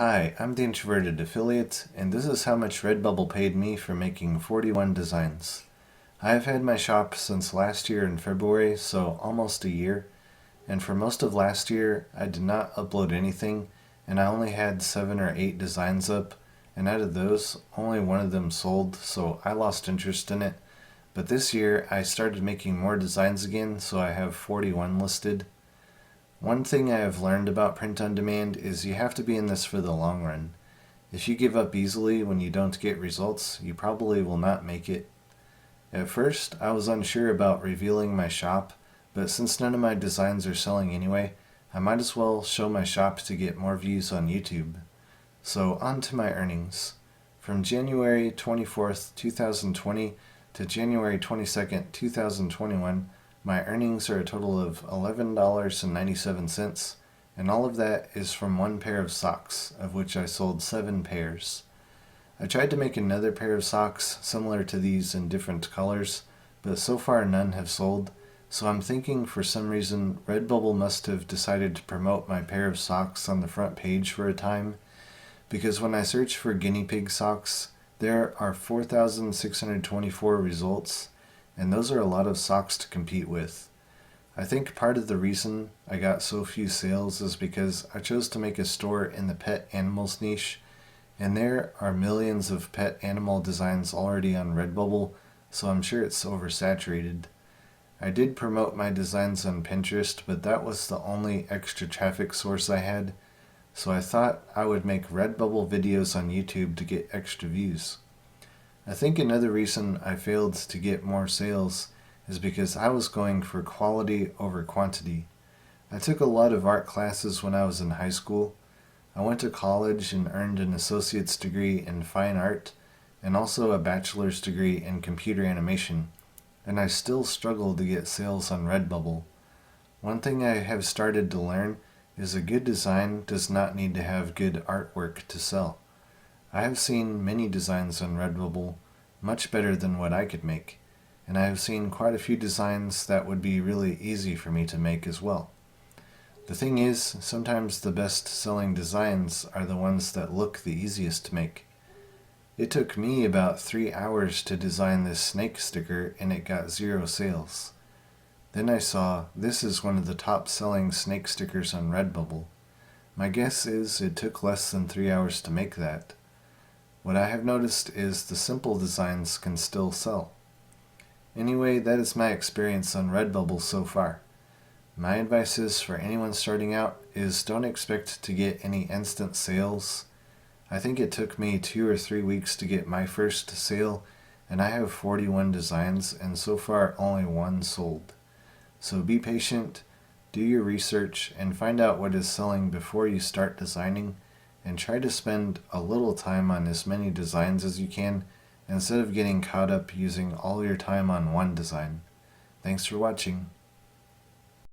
Hi, I'm the Introverted Affiliate, and this is how much Redbubble paid me for making 41 designs. I have had my shop since last year in February, so almost a year, and for most of last year I did not upload anything, and I only had 7 or 8 designs up, and out of those, only one of them sold, so I lost interest in it. But this year I started making more designs again, so I have 41 listed. One thing I have learned about print on demand is you have to be in this for the long run. If you give up easily when you don't get results, you probably will not make it. At first, I was unsure about revealing my shop, but since none of my designs are selling anyway, I might as well show my shop to get more views on YouTube. So on to my earnings. From January 24th, 2020 to January 22nd, 2021, my earnings are a total of $11.97, and all of that is from one pair of socks, of which I sold 7 pairs. I tried to make another pair of socks similar to these in different colors, but so far none have sold, so I'm thinking for some reason Redbubble must have decided to promote my pair of socks on the front page for a time, because when I search for guinea pig socks, there are 4,624 results, and those are a lot of socks to compete with. I think part of the reason I got so few sales is because I chose to make a store in the pet animals niche, and there are millions of pet animal designs already on Redbubble, so I'm sure it's oversaturated. I did promote my designs on Pinterest, but that was the only extra traffic source I had, so I thought I would make Redbubble videos on YouTube to get extra views. I think another reason I failed to get more sales is because I was going for quality over quantity. I took a lot of art classes when I was in high school. I went to college and earned an associate's degree in fine art and also a bachelor's degree in computer animation, and I still struggle to get sales on Redbubble. One thing I have started to learn is a good design does not need to have good artwork to sell. I have seen many designs on Redbubble, much better than what I could make, and I have seen quite a few designs that would be really easy for me to make as well. The thing is, sometimes the best selling designs are the ones that look the easiest to make. It took me about 3 hours to design this snake sticker and it got 0 sales. Then I saw this is one of the top selling snake stickers on Redbubble. My guess is it took less than 3 hours to make that. What I have noticed is the simple designs can still sell. Anyway, that is my experience on Redbubble so far. My advice is for anyone starting out is don't expect to get any instant sales. I think it took me 2 or 3 weeks to get my first sale, and I have 41 designs and so far only 1 sold. So be patient, do your research, and find out what is selling before you start designing, and try to spend a little time on as many designs as you can instead of getting caught up using all your time on one design. Thanks for watching.